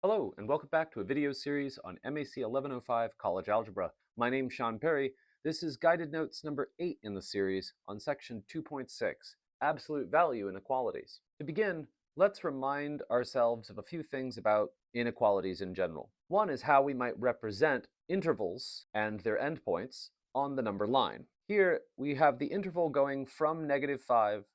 Hello, and welcome back to a video series on MAC 1105 College Algebra. My name's Sean Perry. This is guided notes number 8 in the series on section 2.6, Absolute Value Inequalities. To begin, let's remind ourselves of a few things about inequalities in general. One is how we might represent intervals and their endpoints on the number line. Here, we have the interval going from -5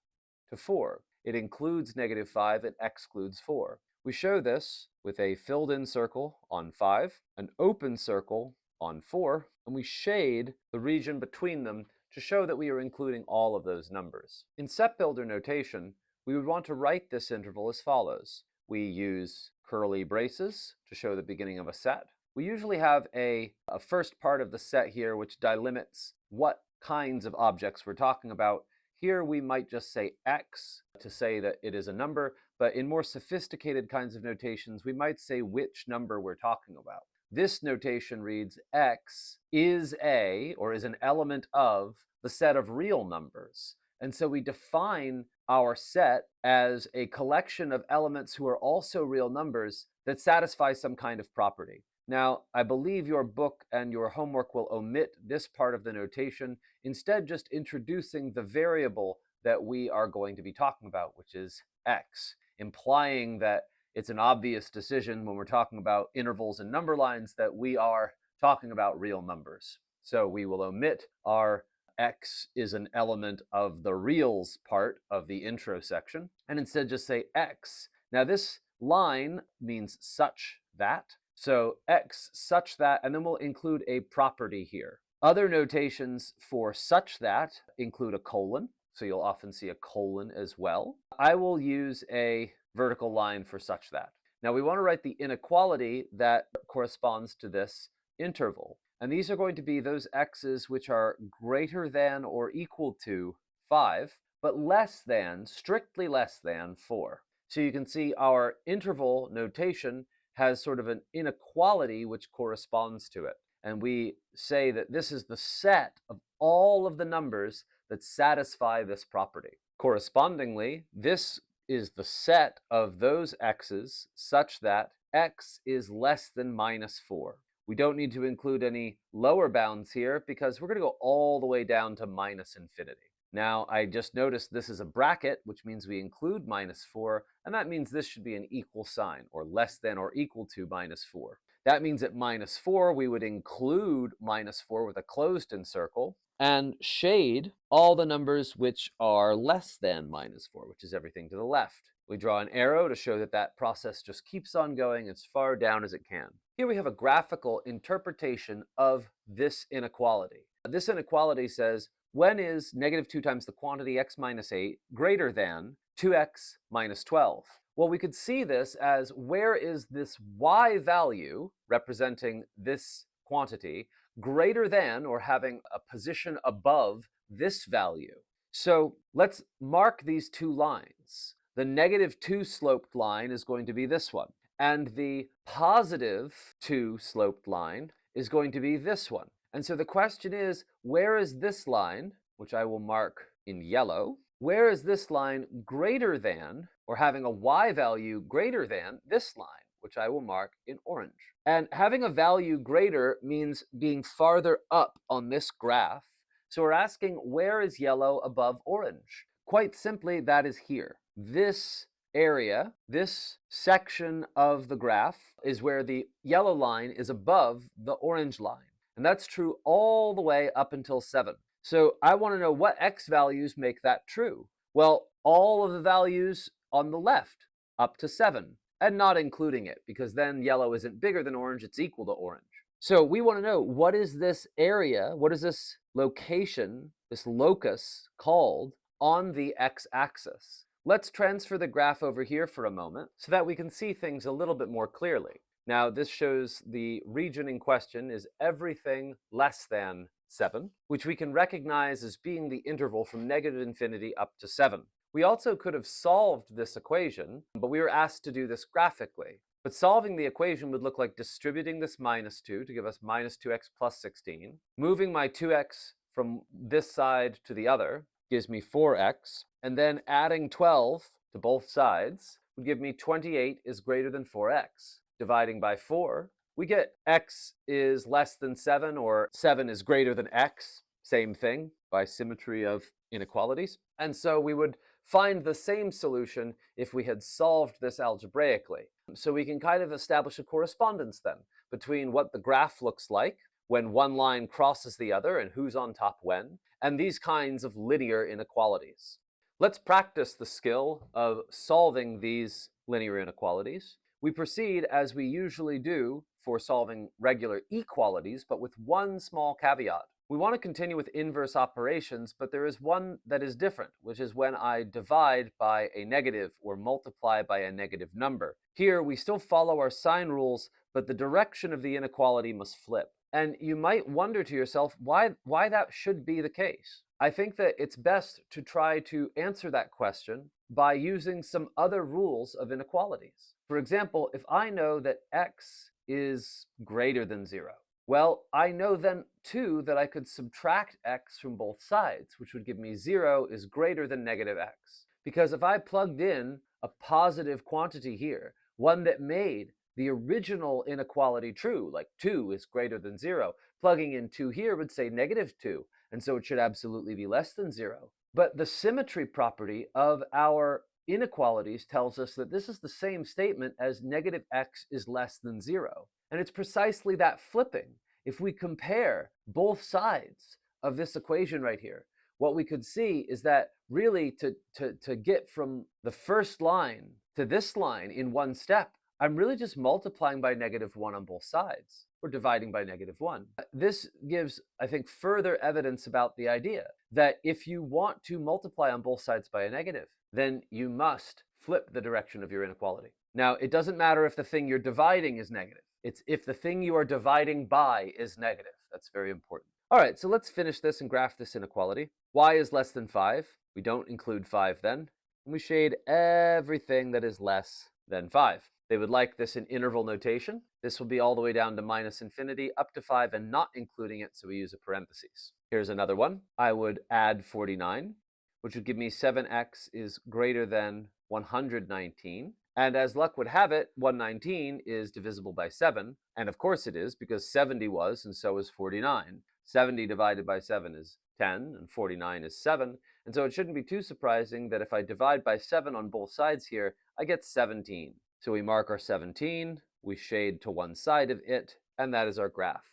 to 4. It includes -5 and excludes 4. We show this with a filled-in circle on 5, an open circle on 4, and we shade the region between them to show that we are including all of those numbers. In set builder notation, we would want to write this interval as follows. We use curly braces to show the beginning of a set. We usually have a first part of the set here which delimits what kinds of objects we're talking about. Here we might just say x to say that it is a number, but in more sophisticated kinds of notations, we might say which number we're talking about. This notation reads x is a, or is an element of, the set of real numbers. And so we define our set as a collection of elements who are also real numbers that satisfy some kind of property. Now, I believe your book and your homework will omit this part of the notation, instead just introducing the variable that we are going to be talking about, which is x, implying that it's an obvious decision when we're talking about intervals and number lines that we are talking about real numbers. So we will omit our x is an element of the reals part of the intro section, and instead just say x. Now this line means such that. So x such that, and then we'll include a property here. Other notations for such that include a colon, so you'll often see a colon as well. I will use a vertical line for such that. Now we want to write the inequality that corresponds to this interval. And these are going to be those x's which are greater than or equal to 5, but less than, strictly less than 4. So you can see our interval notation has sort of an inequality which corresponds to it. And we say that this is the set of all of the numbers that satisfy this property. Correspondingly, this is the set of those x's such that x is less than -4. We don't need to include any lower bounds here because we're going to go all the way down to -infinity. Now, I just noticed this is a bracket, which means we include -4, and that means this should be an equal sign, or less than or equal to -4. That means at -4, we would include -4 with a closed-in circle, and shade all the numbers which are less than -4, which is everything to the left. We draw an arrow to show that that process just keeps on going as far down as it can. Here we have a graphical interpretation of this inequality. This inequality says, when is -2 times the quantity x minus 8 greater than 2x minus 12? Well, we could see this as where is this y value, representing this quantity, greater than or having a position above this value. So let's mark these two lines. The -2 sloped line is going to be this one, and the +2 sloped line is going to be this one. And so the question is, where is this line, which I will mark in yellow, where is this line greater than, or having a y value greater than, this line, which I will mark in orange? And having a value greater means being farther up on this graph. So we're asking, where is yellow above orange? Quite simply, that is here. This area, this section of the graph, is where the yellow line is above the orange line. And that's true all the way up until 7. So I want to know what x values make that true. Well, all of the values on the left, up to 7, and not including it, because then yellow isn't bigger than orange, it's equal to orange. So we want to know, what is this area, what is this location, this locus called on the x-axis? Let's transfer the graph over here for a moment so that we can see things a little bit more clearly. Now, this shows the region in question is everything less than 7, which we can recognize as being the interval from -infinity up to 7. We also could have solved this equation, but we were asked to do this graphically. But solving the equation would look like distributing this -2 to give us -2x plus 16. Moving my 2x from this side to the other gives me 4x, and then adding 12 to both sides would give me 28 is greater than 4x. dividing by 4, we get x is less than 7 or 7 is greater than x. Same thing by symmetry of inequalities. And so we would find the same solution if we had solved this algebraically. So we can kind of establish a correspondence then between what the graph looks like when one line crosses the other and who's on top when, and these kinds of linear inequalities. Let's practice the skill of solving these linear inequalities. We proceed as we usually do for solving regular equalities, but with one small caveat. We want to continue with inverse operations, but there is one that is different, which is when I divide by a negative or multiply by a negative number. Here, we still follow our sign rules, but the direction of the inequality must flip. And you might wonder to yourself why that should be the case. I think that it's best to try to answer that question by using some other rules of inequalities. For example, if I know that x is greater than 0, well, I know then too that I could subtract x from both sides, which would give me 0 is greater than negative x. Because if I plugged in a positive quantity here, one that made the original inequality true, like 2 is greater than 0, plugging in 2 here would say negative 2, and so it should absolutely be less than 0. But the symmetry property of our inequalities tells us that this is the same statement as negative x is less than 0. And it's precisely that flipping. If we compare both sides of this equation right here, what we could see is that really to get from the first line to this line in one step, I'm really just multiplying by -1 on both sides, or dividing by -1. This gives, I think, further evidence about the idea that if you want to multiply on both sides by a negative, then you must flip the direction of your inequality. Now, it doesn't matter if the thing you're dividing is negative. It's if the thing you are dividing by is negative. That's very important. All right, so let's finish this and graph this inequality. Y is less than 5. We don't include 5 then. And we shade everything that is less than 5. They would like this in interval notation. This will be all the way down to -infinity up to 5 and not including it, so we use a parentheses. Here's another one. I would add 49, which would give me 7x is greater than 119. And as luck would have it, 119 is divisible by 7. And of course it is, because 70 was, and so is 49. 70 divided by 7 is 10, and 49 is 7. And so it shouldn't be too surprising that if I divide by 7 on both sides here, I get 17. So we mark our 17, we shade to one side of it, and that is our graph.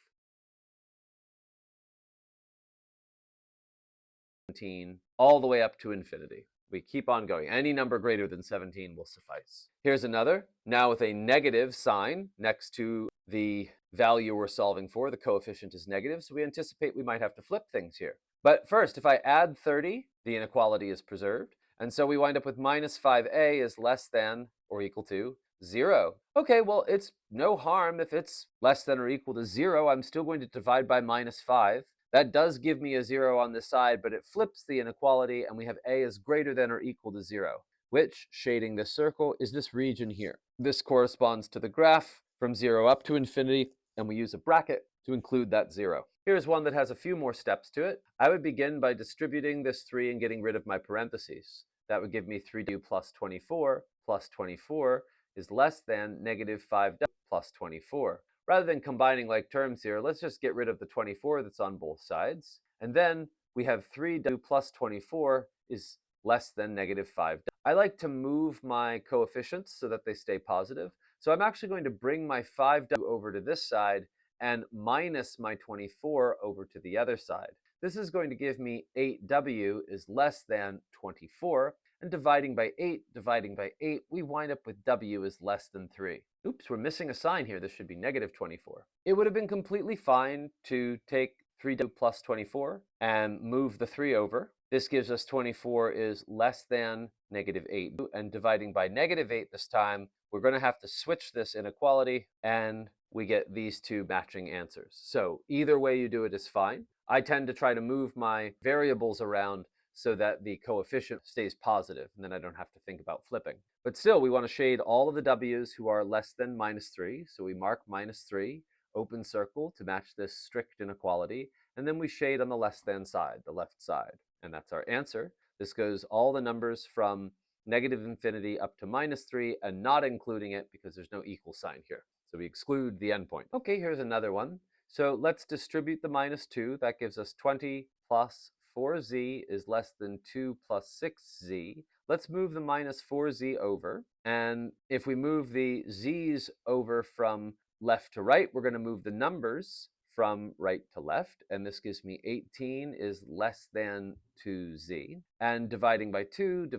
All the way up to infinity. We keep on going. Any number greater than 17 will suffice. Here's another, now with a negative sign next to the value we're solving for. The coefficient is negative, so we anticipate we might have to flip things here. But first, if I add 30, the inequality is preserved. And so we wind up with -5a is less than or equal to 0. Okay, well, it's no harm if it's less than or equal to 0. I'm still going to divide by -5. That does give me a 0 on this side, but it flips the inequality, and we have a is greater than or equal to 0, which, shading this circle, is this region here. This corresponds to the graph from 0 up to infinity, and we use a bracket to include that 0. Here's one that has a few more steps to it. I would begin by distributing this 3 and getting rid of my parentheses. That would give me 3w plus 24 plus 24 is less than -5w plus 24. Rather than combining like terms here, let's just get rid of the 24 that's on both sides. And then we have 3w plus 24 is less than -5w. I like to move my coefficients so that they stay positive. So I'm actually going to bring my 5w over to this side and minus my 24 over to the other side. This is going to give me 8w is less than 24. And dividing by 8, we wind up with w is less than 3. Oops, we're missing a sign here. This should be -24. It would have been completely fine to take 3w plus 24 and move the 3 over. This gives us 24 is less than -8. And dividing by -8 this time, we're going to have to switch this inequality, and we get these two matching answers. So either way you do it is fine. I tend to try to move my variables around so that the coefficient stays positive, and then I don't have to think about flipping. But still, we want to shade all of the w's who are less than -3, so we mark -3, open circle to match this strict inequality, and then we shade on the less than side, the left side, and that's our answer. This goes all the numbers from -infinity up to -3, and not including it because there's no equal sign here. So we exclude the endpoint. Okay, here's another one. So let's distribute the minus 2. That gives us 20 plus 4z is less than 2 plus 6z. Let's move the minus 4z over. And if we move the z's over from left to right, we're going to move the numbers from right to left. And this gives me 18 is less than 2z. And dividing by 2,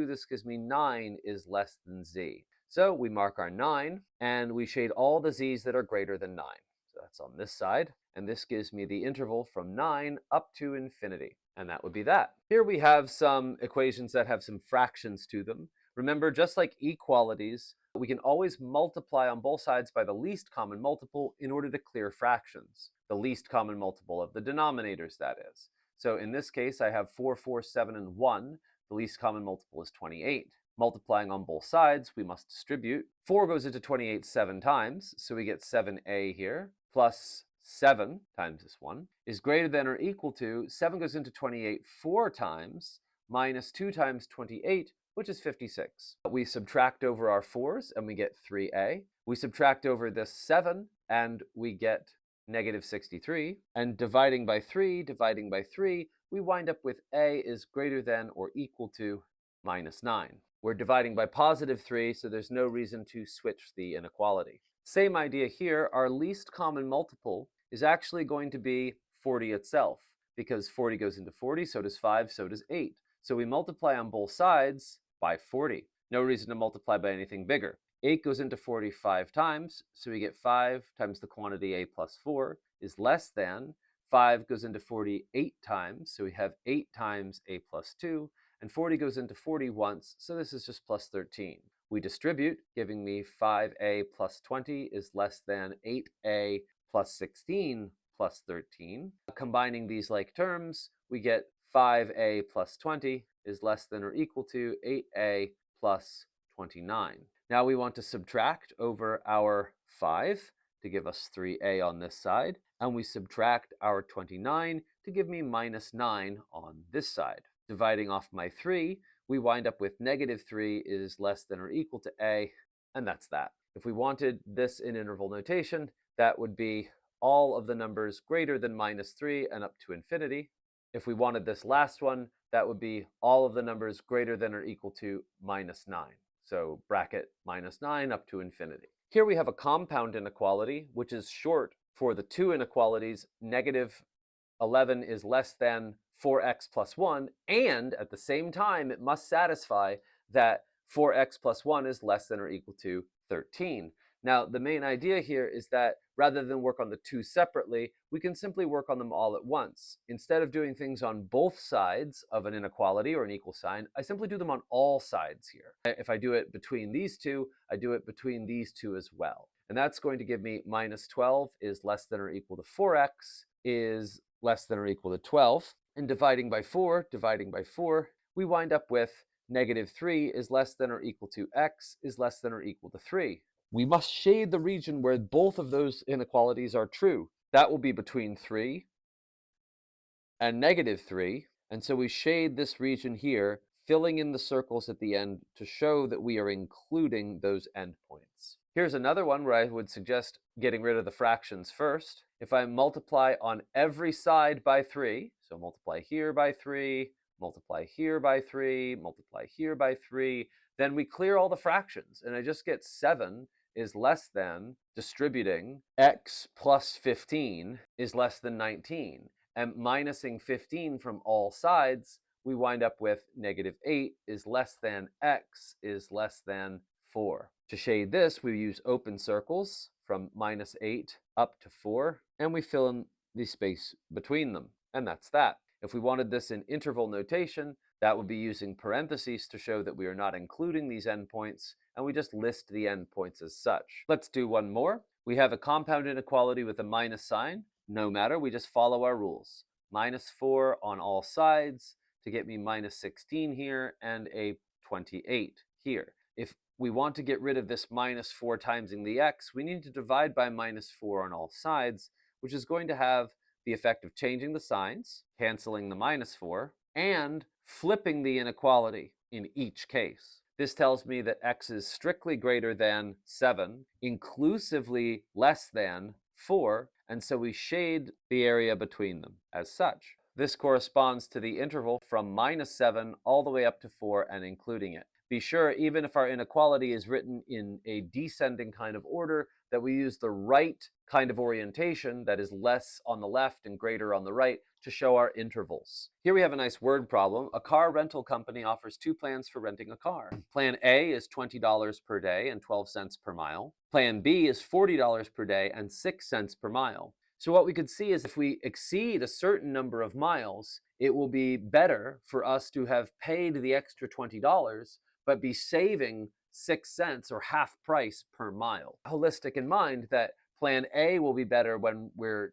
this gives me 9 is less than z. So we mark our 9, and we shade all the z's that are greater than 9. So that's on this side, and this gives me the interval from 9 up to infinity, and that would be that. Here we have some equations that have some fractions to them. Remember, just like equalities, we can always multiply on both sides by the least common multiple in order to clear fractions. The least common multiple of the denominators, that is. So in this case, I have 4, 4, 7, and 1. The least common multiple is 28. Multiplying on both sides, we must distribute. 4 goes into 28 7 times, so we get 7a here, plus 7 times this one is greater than or equal to 7 goes into 28 4 times, minus 2 times 28, which is 56. We subtract over our 4's, and we get 3a. We subtract over this 7, and we get negative 63. And dividing by 3, we wind up with a is greater than or equal to minus 9. We're dividing by positive 3, so there's no reason to switch the inequality. Same idea here. Our least common multiple is actually going to be 40 itself, because 40 goes into 40, so does 5, so does 8. So we multiply on both sides by 40. No reason to multiply by anything bigger. 8 goes into 40 5 times, so we get 5 times the quantity a plus 4 is less than 5 goes into 40 8 times, so we have 8 times a plus 2, and 40 goes into 40 once, so this is just plus 13. We distribute, giving me 5a plus 20 is less than 8a plus 16 plus 13. Combining these like terms, we get 5a plus 20 is less than or equal to 8a plus 29. Now we want to subtract over our 5 to give us 3a on this side, and we subtract our 29 to give me minus 9 on this side. Dividing off my 3, we wind up with negative 3 is less than or equal to a, and that's that. If we wanted this in interval notation, that would be all of the numbers greater than minus 3 and up to infinity. If we wanted this last one, that would be all of the numbers greater than or equal to minus 9. So bracket minus 9 up to infinity. Here we have a compound inequality, which is short for the two inequalities, negative 11 is less than 4x plus 1, and at the same time, it must satisfy that 4x plus 1 is less than or equal to 13. Now, the main idea here is that rather than work on the two separately, we can simply work on them all at once. Instead of doing things on both sides of an inequality or an equal sign, I simply do them on all sides here. If I do it between these two, I do it between these two as well. And that's going to give me minus 12 is less than or equal to 4x is less than or equal to 12. And dividing by 4, we wind up with negative 3 is less than or equal to x is less than or equal to 3. We must shade the region where both of those inequalities are true. That will be between 3 and negative 3. And so we shade this region here, filling in the circles at the end to show that we are including those endpoints. Here's another one where I would suggest getting rid of the fractions first. If I multiply on every side by 3, so multiply here by 3, multiply here by 3, multiply here by 3, then we clear all the fractions, and I just get 7 is less than distributing x plus 15 is less than 19. And minusing 15 from all sides, we wind up with negative 8 is less than x is less than 4. To shade this, we use open circles from minus 8 up to 4, and we fill in the space between them, and that's that. If we wanted this in interval notation, that would be using parentheses to show that we are not including these endpoints, and we just list the endpoints as such. Let's do one more. We have a compound inequality with a minus sign. No matter, we just follow our rules. Minus 4 on all sides to get me minus 16 here and a 28 here. If we want to get rid of this minus 4 timesing the x, we need to divide by minus 4 on all sides, which is going to have the effect of changing the signs, canceling the minus 4, and flipping the inequality in each case. This tells me that x is strictly greater than 7, inclusively less than 4, and so we shade the area between them as such. This corresponds to the interval from -7 all the way up to 4 and including it. Be sure, even if our inequality is written in a descending kind of order, that we use the right kind of orientation, that is less on the left and greater on the right, to show our intervals. Here we have a nice word problem. A car rental company offers two plans for renting a car. Plan A is $20 per day and 12 cents per mile. Plan B is $40 per day and 6 cents per mile. So what we could see is if we exceed a certain number of miles, it will be better for us to have paid the extra $20, but be saving 6 cents or half price per mile. Holistic in mind that plan A will be better when we're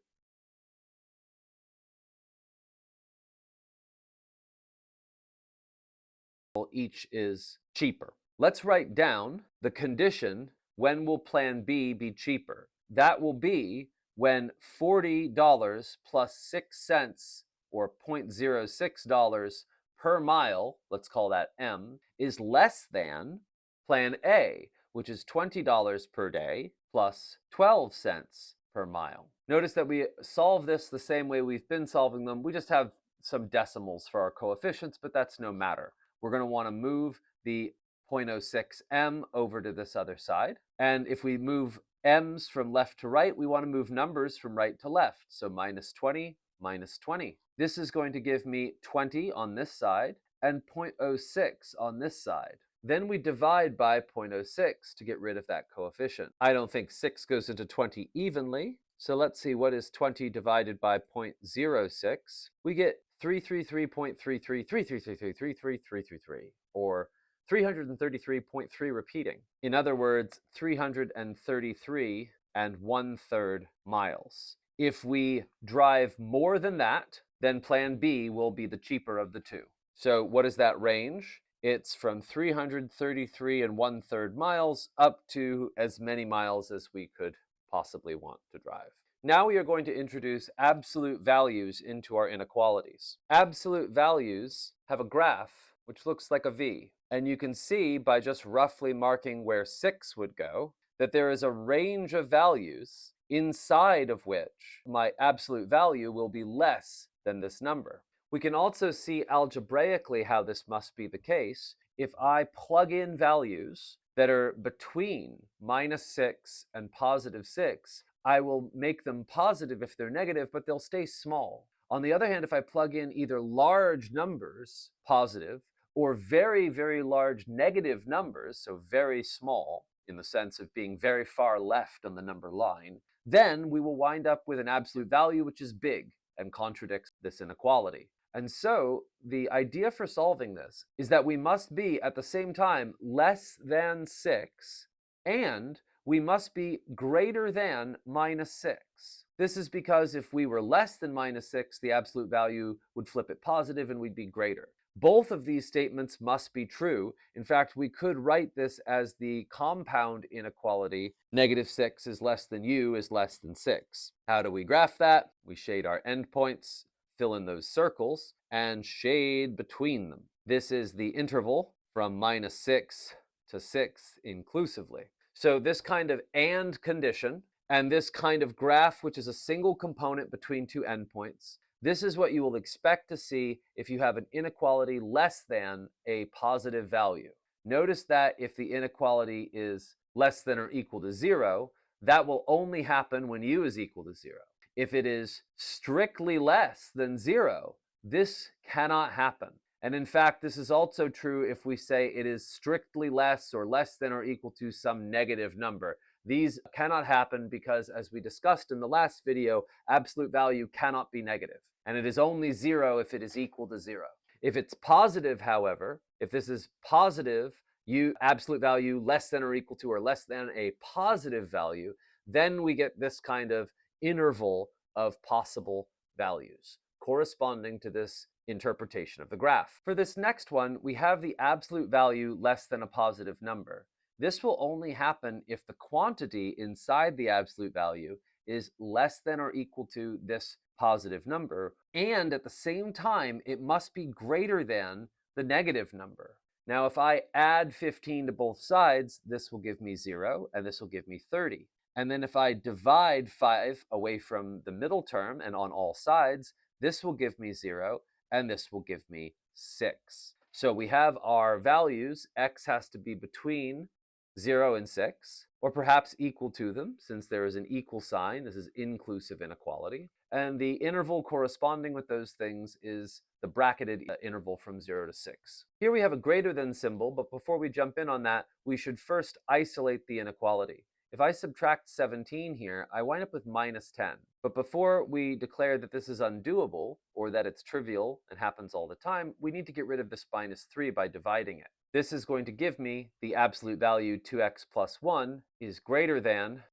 each is cheaper. Let's write down the condition: when will plan B be cheaper? That will be when $40 plus 6 cents or $0.06 per mile, let's call that M, is less than plan A, which is $20 per day plus 12 cents per mile. Notice that we solve this the same way we've been solving them. We just have some decimals for our coefficients, but that's no matter. We're going to want to move the 0.06 m over to this other side. And if we move m's from left to right, we want to move numbers from right to left. So minus 20, minus 20. This is going to give me 20 on this side and 0.06 on this side. Then we divide by 0.06 to get rid of that coefficient. I don't think 6 goes into 20 evenly, so let's see, what is 20 divided by 0.06? We get 333.3333333333, or 333.3 repeating. In other words, 333 and 1/3 miles. If we drive more than that, then plan B will be the cheaper of the two. So what is that range? It's from 333 and 1/3 miles up to as many miles as we could possibly want to drive. Now we are going to introduce absolute values into our inequalities. Absolute values have a graph which looks like a V, and you can see by just roughly marking where 6 would go that there is a range of values inside of which my absolute value will be less than this number. We can also see algebraically how this must be the case if I plug in values that are between -6 and +6. I will make them positive if they're negative, but they'll stay small. On the other hand, if I plug in either large numbers, positive, or very, very large negative numbers, so very small, in the sense of being very far left on the number line, then we will wind up with an absolute value which is big and contradicts this inequality. And so the idea for solving this is that we must be at the same time less than 6 and we must be greater than -6. This is because if we were less than -6, the absolute value would flip it positive and we'd be greater. Both of these statements must be true. In fact, we could write this as the compound inequality: -6 is less than u is less than 6. How do we graph that? We shade our endpoints, fill in those circles, and shade between them. This is the interval from -6 to 6 inclusively. So this kind of and condition and this kind of graph, which is a single component between two endpoints, this is what you will expect to see if you have an inequality less than a positive value. Notice that if the inequality is less than or equal to 0, that will only happen when u is equal to 0. If it is strictly less than 0, this cannot happen. And in fact, this is also true if we say it is strictly less or less than or equal to some negative number. These cannot happen because, as we discussed in the last video, absolute value cannot be negative. And it is only 0 if it is equal to 0. If it's positive, however, if this is positive, absolute value less than or equal to or less than a positive value, then we get this kind of interval of possible values corresponding to this interpretation of the graph. For this next one, we have the absolute value less than a positive number. This will only happen if the quantity inside the absolute value is less than or equal to this positive number, and at the same time, it must be greater than the negative number. Now, if I add 15 to both sides, this will give me 0, and this will give me 30. And then if I divide 5 away from the middle term and on all sides, this will give me 0, and this will give me 6. So we have our values. X has to be between 0 and 6, or perhaps equal to them, since there is an equal sign. This is inclusive inequality. And the interval corresponding with those things is the bracketed interval from 0 to 6. Here we have a greater than symbol, but before we jump in on that, we should first isolate the inequality. If I subtract 17 here, I wind up with minus 10. But before we declare that this is undoable, or that it's trivial and happens all the time, we need to get rid of this minus 3 by dividing it. This is going to give me the absolute value 2x plus 1 is greater than,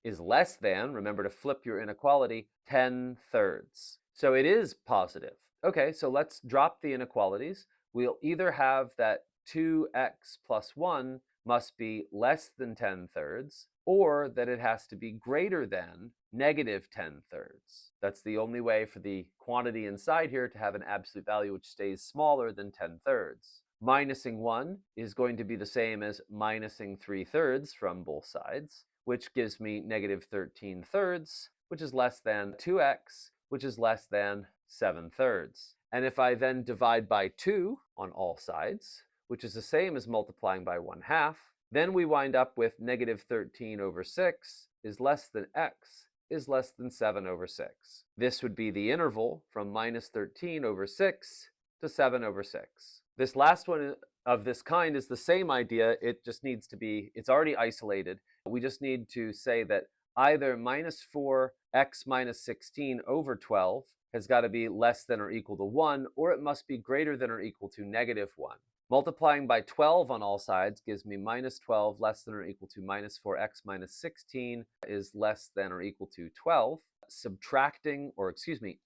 is less than, remember to flip your inequality, 10/3. So it is positive. Okay, so let's drop the inequalities. We'll either have that 2x plus 1 must be less than 10/3, or that it has to be greater than negative 10/3. That's the only way for the quantity inside here to have an absolute value which stays smaller than 10/3. Minusing 1 is going to be the same as minusing 3/3 from both sides, which gives me negative 13/3, which is less than 2x, which is less than 7/3. And if I then divide by 2 on all sides, which is the same as multiplying by 1/2, then we wind up with negative 13 over 6 is less than x is less than 7 over 6. This would be the interval from minus 13 over 6 to 7 over 6. This last one of this kind is the same idea. It just needs to be, it's already isolated. We just need to say that either minus 4x minus 16 over 12 has got to be less than or equal to 1, or it must be greater than or equal to negative 1. Multiplying by 12 on all sides gives me minus 12 less than or equal to minus 4x minus 16 is less than or equal to 12.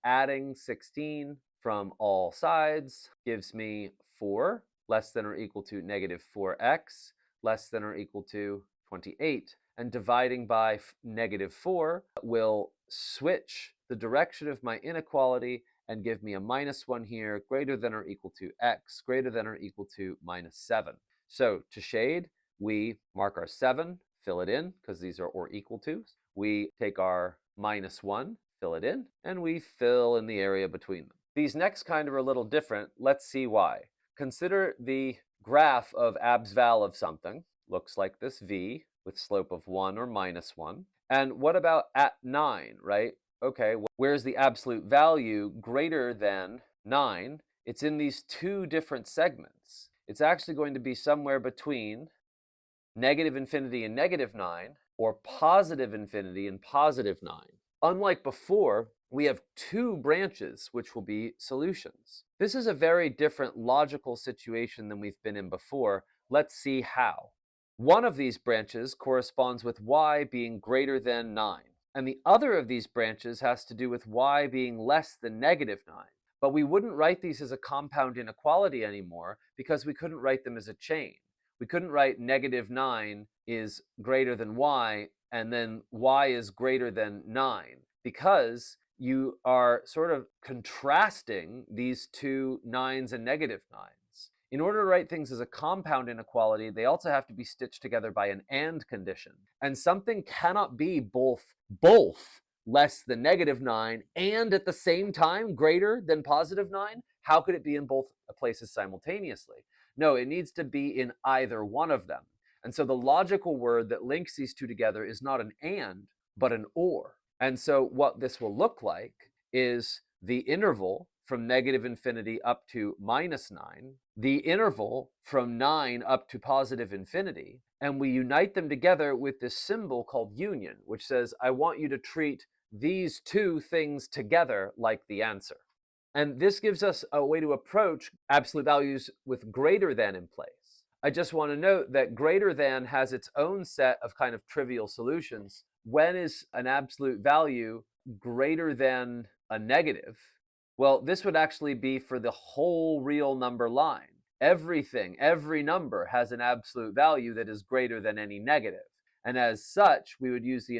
Adding 16 from all sides gives me 4 less than or equal to negative 4x less than or equal to 28. And dividing by negative 4 will switch the direction of my inequality and give me a minus 1 here, greater than or equal to x, greater than or equal to minus 7. So to shade, we mark our 7, fill it in, because these are or equal to. We take our minus 1, fill it in, and we fill in the area between them. These next kind are a little different. Let's see why. Consider the graph of abs-val of something. Looks like this v with slope of 1 or minus 1. And what about at 9, right? Okay, well, where's the absolute value greater than 9? It's in these two different segments. It's actually going to be somewhere between negative infinity and negative 9, or positive infinity and positive 9. Unlike before, we have two branches which will be solutions. This is a very different logical situation than we've been in before. Let's see how. One of these branches corresponds with y being greater than 9, and the other of these branches has to do with y being less than negative 9. But we wouldn't write these as a compound inequality anymore because we couldn't write them as a chain. We couldn't write negative 9 is greater than y and then y is greater than 9, because you are sort of contrasting these two 9s and negative 9s. In order to write things as a compound inequality, they also have to be stitched together by an and condition. And something cannot be both less than negative 9 and at the same time greater than positive 9. How could it be in both places simultaneously? No, it needs to be in either one of them. And so the logical word that links these two together is not an and, but an or. And so what this will look like is the interval from negative infinity up to minus 9, the interval from 9 up to positive infinity, and we unite them together with this symbol called union, which says, I want you to treat these two things together like the answer. And this gives us a way to approach absolute values with greater than in place. I just want to note that greater than has its own set of kind of trivial solutions. When is an absolute value greater than a negative? Well, this would actually be for the whole real number line. Everything, every number has an absolute value that is greater than any negative. And as such, we would use the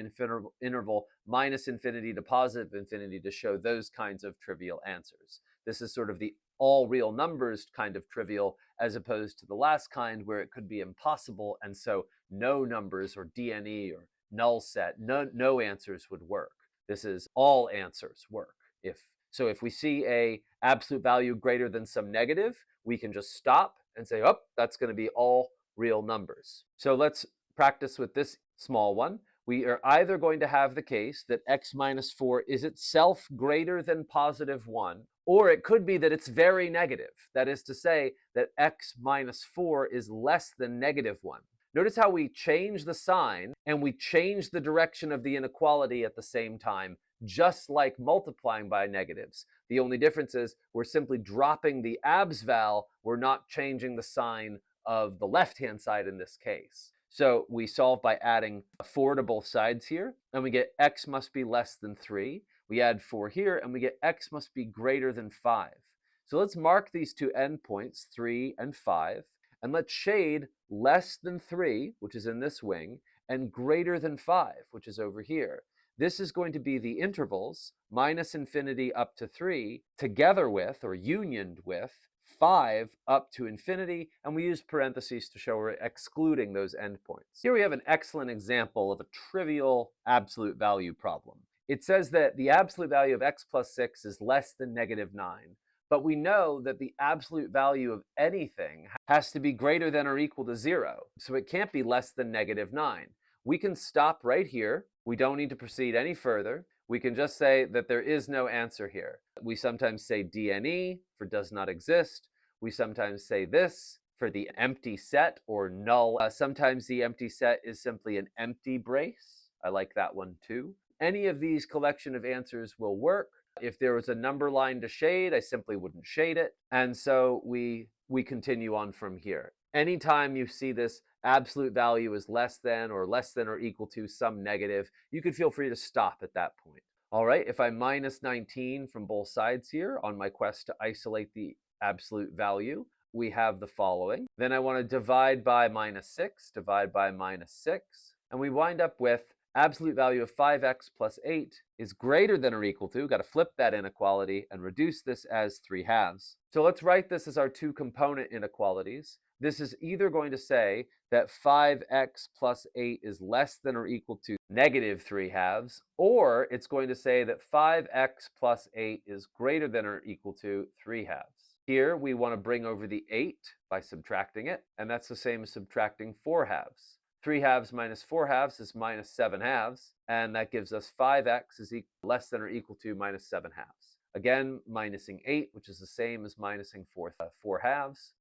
interval minus infinity to positive infinity to show those kinds of trivial answers. This is sort of the all real numbers kind of trivial, as opposed to the last kind where it could be impossible, and so no numbers or DNE or null set, no answers would work. This is all answers work. If we see a absolute value greater than some negative, we can just stop and say, oh, that's going to be all real numbers. So let's practice with this small one. We are either going to have the case that x minus 4 is itself greater than positive 1, or it could be that it's very negative. That is to say that x minus 4 is less than negative 1. Notice how we change the sign and we change the direction of the inequality at the same time, just like multiplying by negatives. The only difference is we're simply dropping the abs val. We're not changing the sign of the left-hand side in this case. So we solve by adding 4 to both sides here, and we get x must be less than 3. We add 4 here, and we get x must be greater than 5. So let's mark these two endpoints, 3 and 5, and let's shade less than 3, which is in this wing, and greater than 5, which is over here. This is going to be the intervals, minus infinity up to 3, together with, or unioned with, 5 up to infinity, and we use parentheses to show we're excluding those endpoints. Here we have an excellent example of a trivial absolute value problem. It says that the absolute value of x plus 6 is less than negative 9, but we know that the absolute value of anything has to be greater than or equal to 0, so it can't be less than negative 9. We can stop right here. We don't need to proceed any further. We can just say that there is no answer here. We sometimes say DNE for does not exist. We sometimes say this for the empty set or null. Sometimes the empty set is simply an empty brace. I like that one too. Any of these collection of answers will work. If there was a number line to shade, I simply wouldn't shade it. And so we continue on from here. Anytime you see this absolute value is less than or equal to some negative, you could feel free to stop at that point. All right, if I minus 19 from both sides here on my quest to isolate the absolute value, we have the following. Then I want to divide by minus 6, and we wind up with absolute value of 5x plus 8 is greater than or equal to, got to flip that inequality and reduce this as 3 halves. So let's write this as our two component inequalities. This is either going to say that 5x plus 8 is less than or equal to negative 3 halves, or it's going to say that 5x plus 8 is greater than or equal to 3 halves. Here we want to bring over the 8 by subtracting it, and that's the same as subtracting 4 halves. 3 halves minus 4 halves is minus 7 halves, and that gives us 5x is less than or equal to minus 7 halves. Again, minusing 8, which is the same as minusing 4 halves,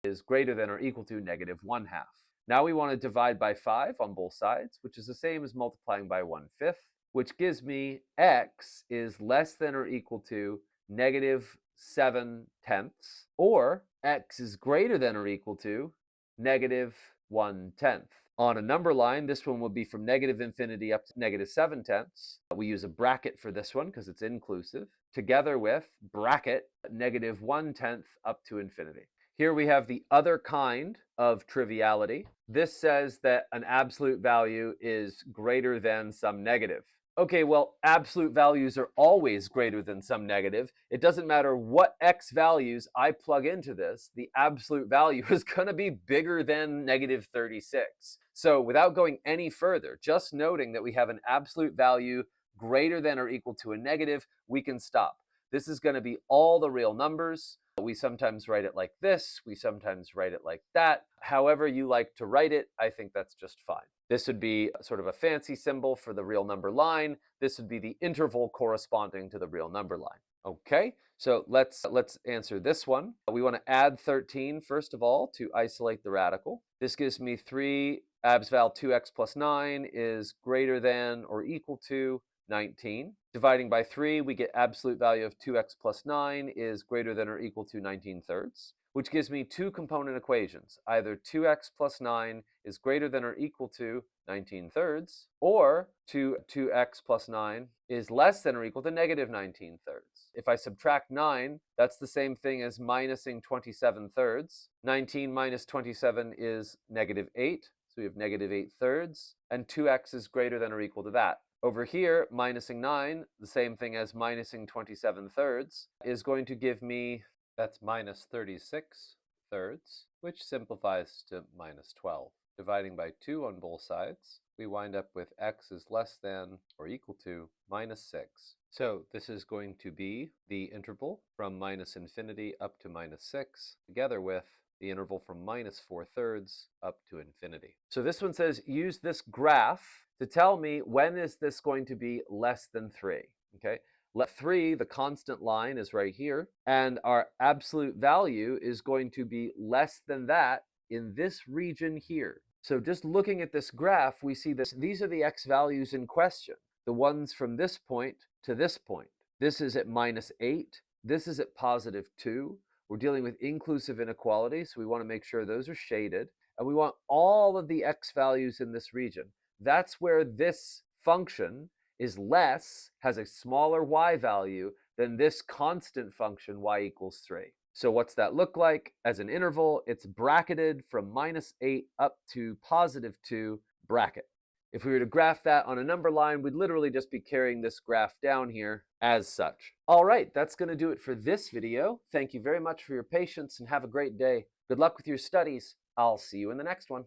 is greater than or equal to negative 1 half. Now we want to divide by 5 on both sides, which is the same as multiplying by 1/5, which gives me x is less than or equal to negative 7/10, or x is greater than or equal to negative 1/10. On a number line, this one will be from negative infinity up to negative 7/10. We use a bracket for this one because it's inclusive, together with bracket negative 1/10 up to infinity. Here we have the other kind of triviality. This says that an absolute value is greater than some negative. Okay, well, absolute values are always greater than some negative. It doesn't matter what x values I plug into this, the absolute value is going to be bigger than negative 36. So without going any further, just noting that we have an absolute value greater than or equal to a negative, we can stop. This is going to be all the real numbers. We sometimes write it like this. We sometimes write it like that. However you like to write it, I think that's just fine. This would be sort of a fancy symbol for the real number line. This would be the interval corresponding to the real number line. Okay, so let's answer this one. We want to add 13, first of all, to isolate the radical. This gives me 3 abs val 2x plus 9 is greater than or equal to 19. Dividing by 3, we get absolute value of 2x plus 9 is greater than or equal to 19/3, which gives me two component equations. Either 2x plus 9 is greater than or equal to 19/3, or 2x plus 9 is less than or equal to negative 19/3. If I subtract 9, that's the same thing as minusing 27/3. 19 minus 27 is negative 8, so we have negative 8/3, and 2x is greater than or equal to that. Over here, minusing 9, the same thing as minusing 27 thirds, is going to give me, that's minus 36 thirds, which simplifies to minus 12. Dividing by 2 on both sides, we wind up with x is less than or equal to minus 6. So this is going to be the interval from minus infinity up to minus 6, together with the interval from minus 4 thirds up to infinity. So this one says use this graph to tell me when is this going to be less than 3. Okay, let 3, the constant line, is right here, and our absolute value is going to be less than that in this region here. So just looking at this graph, we see this. These are the x values in question, the ones from this point to this point. This is at minus 8. This is at positive 2. We're dealing with inclusive inequalities, so we want to make sure those are shaded. And we want all of the x values in this region. That's where this function is less, has a smaller y value than this constant function y equals 3. So what's that look like? As an interval, it's bracketed from minus 8 up to positive 2, bracket. If we were to graph that on a number line, we'd literally just be carrying this graph down here as such. All right, that's going to do it for this video. Thank you very much for your patience and have a great day. Good luck with your studies. I'll see you in the next one.